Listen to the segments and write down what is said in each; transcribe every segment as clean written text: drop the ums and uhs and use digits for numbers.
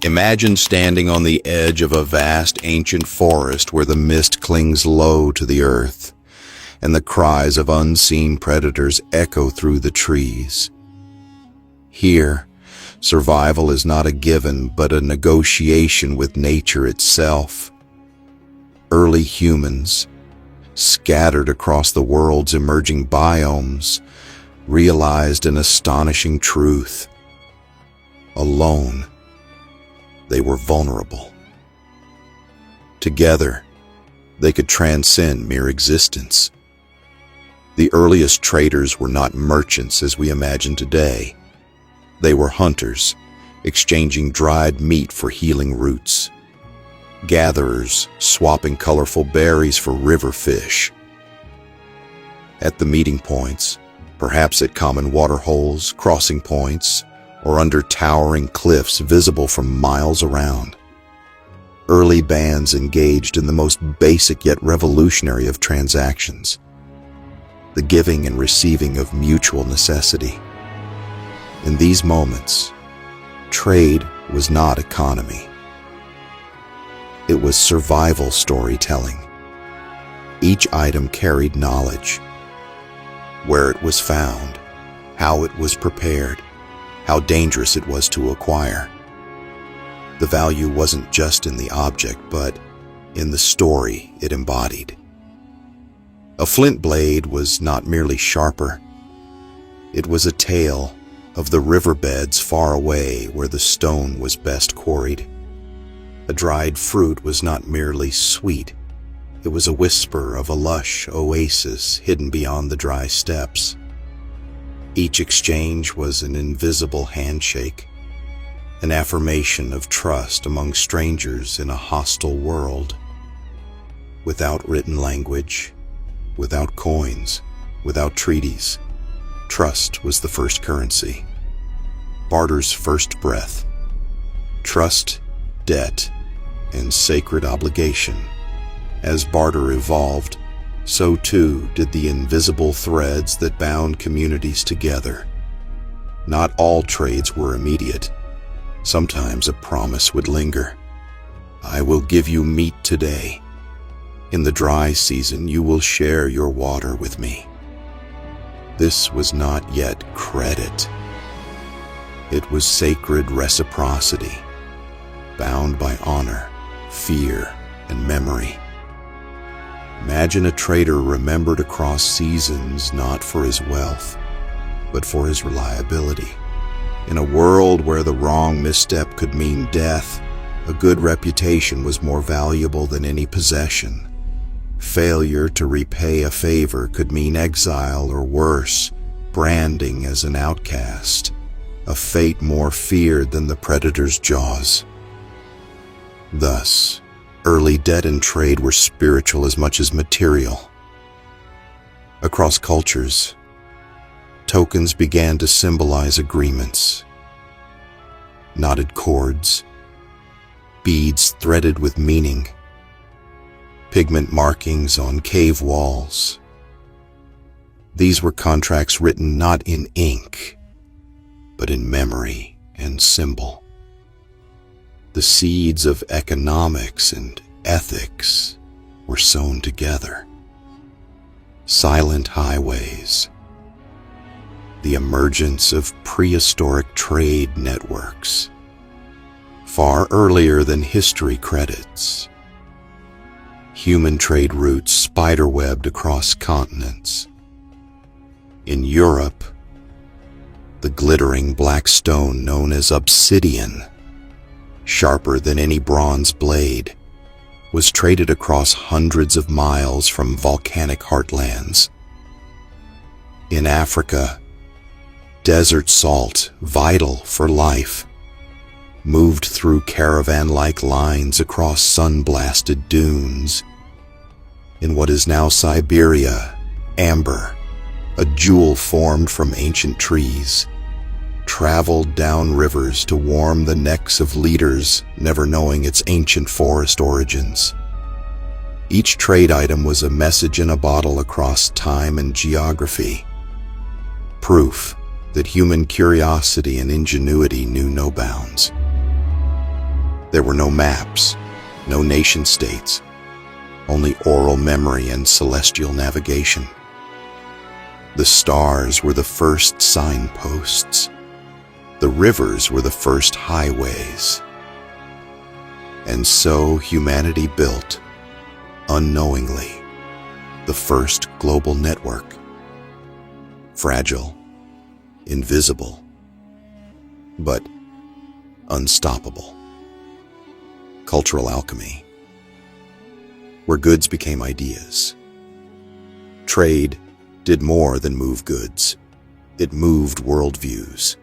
Imagine standing on the edge of a vast ancient forest where the mist clings low to the earth, and the cries of unseen predators echo through the trees. Here, survival is not a given, but a negotiation with nature itself. Early humans, scattered across the world's emerging biomes, realized an astonishing truth. Alone, they were vulnerable. Together, they could transcend mere existence. The earliest traders were not merchants as we imagine today. They were hunters, exchanging dried meat for healing roots. Gatherers, swapping colorful berries for river fish. At the meeting points, perhaps at common waterholes, crossing points, or under towering cliffs visible from miles around, early bands engaged in the most basic yet revolutionary of transactions, the giving and receiving of mutual necessity. In these moments, trade was not economy. It was survival storytelling. Each item carried knowledge: where it was found, how it was prepared, how dangerous it was to acquire. The value wasn't just in the object, but in the story it embodied. A flint blade was not merely sharper. It was a tale of the riverbeds far away where the stone was best quarried. A dried fruit was not merely sweet. It was a whisper of a lush oasis hidden beyond the dry steppes. Each exchange was an invisible handshake, an affirmation of trust among strangers in a hostile world. Without written language, without coins, without treaties, trust was the first currency. Barter's first breath. Trust, debt, and sacred obligation. As barter evolved, so too did the invisible threads that bound communities together. Not all trades were immediate. Sometimes a promise would linger. I will give you meat today. In the dry season, you will share your water with me. This was not yet credit. It was sacred reciprocity, bound by honor, fear, and memory. Imagine a trader remembered across seasons not for his wealth, but for his reliability. In a world where the wrong misstep could mean death, a good reputation was more valuable than any possession. Failure to repay a favor could mean exile or worse, branding as an outcast, a fate more feared than the predator's jaws. Thus, early debt and trade were spiritual as much as material. Across cultures, tokens began to symbolize agreements. Knotted cords, beads threaded with meaning, pigment markings on cave walls. These were contracts written not in ink, but in memory and symbol. The seeds of economics and ethics were sewn together. Silent highways, the emergence of prehistoric trade networks, far earlier than history credits. Human trade routes spiderwebbed across continents. In Europe, the glittering black stone known as obsidian, sharper than any bronze blade, was traded across hundreds of miles from volcanic heartlands. In Africa, desert salt, vital for life, moved through caravan-like lines across sun-blasted dunes. In what is now Siberia, amber, a jewel formed from ancient trees, traveled down rivers to warm the necks of leaders never knowing its ancient forest origins. Each trade item was a message in a bottle across time and geography, proof that human curiosity and ingenuity knew no bounds. There were no maps, no nation-states, only oral memory and celestial navigation. The stars were the first signposts. The rivers were the first highways. And so humanity built, unknowingly, the first global network. Fragile, invisible, but unstoppable. Cultural alchemy, where goods became ideas. Trade did more than move goods. It moved worldviews.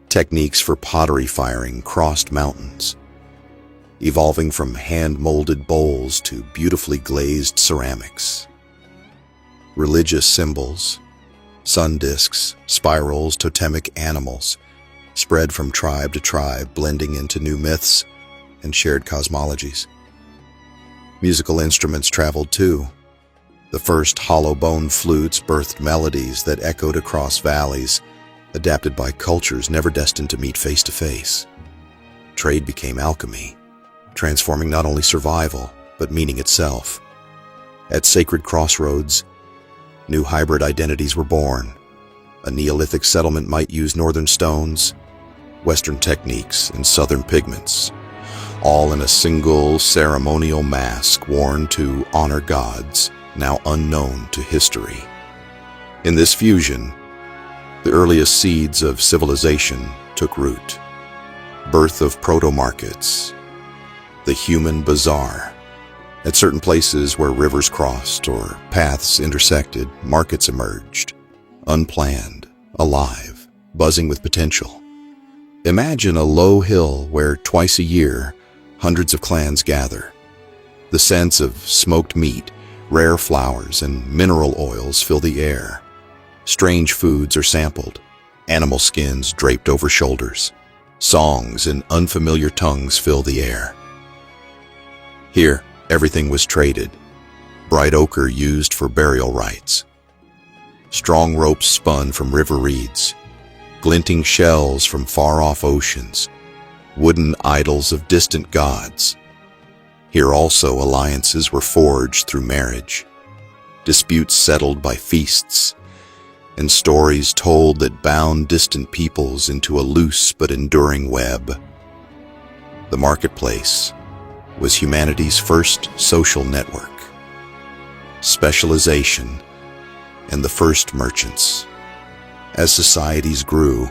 Techniques for pottery firing crossed mountains, evolving from hand-molded bowls to beautifully glazed ceramics. Religious symbols, sun discs, spirals, totemic animals, spread from tribe to tribe, blending into new myths and shared cosmologies. Musical instruments traveled too. The first hollow-bone flutes birthed melodies that echoed across valleys, adapted by cultures never destined to meet face to face. Trade became alchemy, transforming not only survival, but meaning itself. At sacred crossroads, new hybrid identities were born. A Neolithic settlement might use northern stones, Western techniques, and southern pigments, all in a single ceremonial mask worn to honor gods now unknown to history. In this fusion, the earliest seeds of civilization took root. Birth of proto-markets, the human bazaar. At certain places where rivers crossed or paths intersected, markets emerged, unplanned, alive, buzzing with potential. Imagine a low hill where twice a year, hundreds of clans gather. The scents of smoked meat, rare flowers, and mineral oils fill the air. Strange foods are sampled, animal skins draped over shoulders. Songs in unfamiliar tongues fill the air. Here, everything was traded. Bright ochre used for burial rites. Strong ropes spun from river reeds. Glinting shells from far-off oceans. Wooden idols of distant gods. Here also alliances were forged through marriage, disputes settled by feasts, and stories told that bound distant peoples into a loose but enduring web. The marketplace was humanity's first social network. Specialization and the first merchants. As societies grew,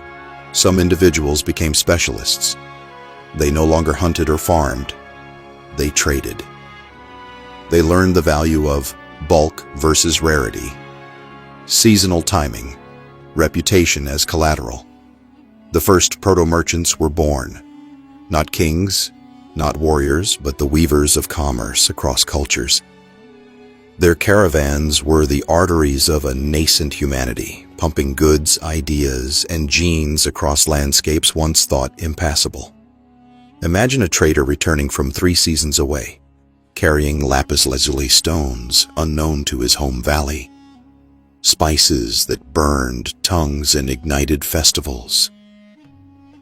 some individuals became specialists. They no longer hunted or farmed. They traded. They learned the value of bulk versus rarity, seasonal timing, reputation as collateral. The first proto-merchants were born, not kings, not warriors, but the weavers of commerce across cultures. Their caravans were the arteries of a nascent humanity, pumping goods, ideas, and genes across landscapes once thought impassable. Imagine a trader returning from 3 seasons away, carrying lapis lazuli stones unknown to his home valley, spices that burned tongues and ignited festivals,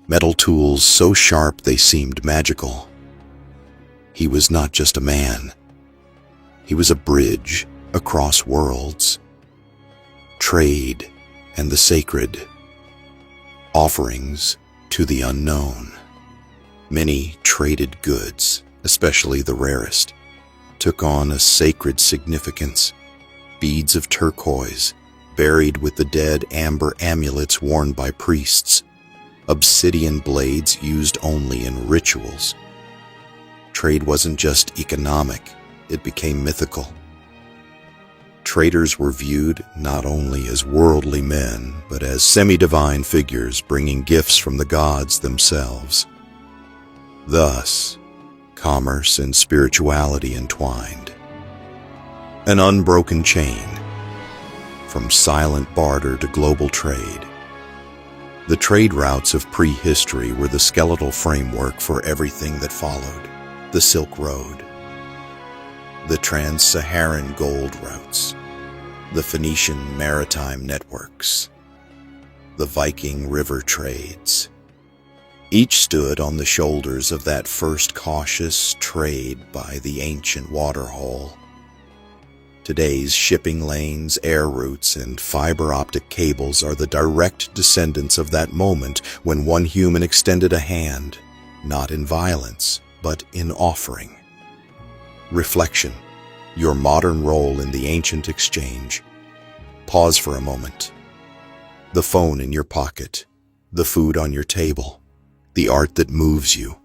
metal tools so sharp they seemed magical. He was not just a man. He was a bridge across worlds. Trade and the sacred, offerings to the unknown. Many traded goods, especially the rarest, took on a sacred significance. Beads of turquoise, buried with the dead, amber amulets worn by priests, obsidian blades used only in rituals. Trade wasn't just economic, it became mythical. Traders were viewed not only as worldly men, but as semi-divine figures bringing gifts from the gods themselves. Thus, commerce and spirituality entwined. An unbroken chain, from silent barter to global trade. The trade routes of prehistory were the skeletal framework for everything that followed. The Silk Road, the Trans-Saharan gold routes, the Phoenician maritime networks, the Viking river trades. Each stood on the shoulders of that first cautious trade by the ancient waterhole. Today's shipping lanes, air routes, and fiber optic cables are the direct descendants of that moment when one human extended a hand, not in violence, but in offering. Reflection, your modern role in the ancient exchange. Pause for a moment. The phone in your pocket, the food on your table, the art that moves you,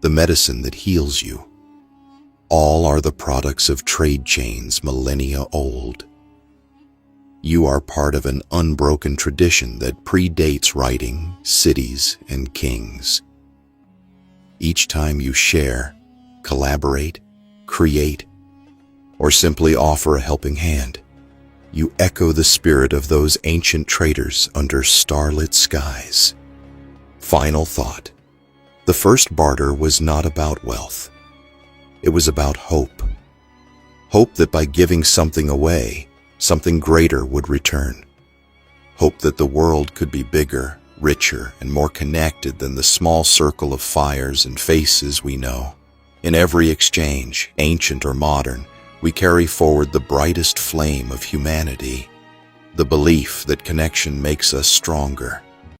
the medicine that heals you. All are the products of trade chains millennia old. You are part of an unbroken tradition that predates writing, cities, and kings. Each time you share, collaborate, create, or simply offer a helping hand, you echo the spirit of those ancient traders under starlit skies. Final thought. The first barter was not about wealth. It was about hope. Hope that by giving something away, something greater would return. Hope that the world could be bigger, richer, and more connected than the small circle of fires and faces we know. In every exchange, ancient or modern, we carry forward the brightest flame of humanity, the belief that connection makes us stronger,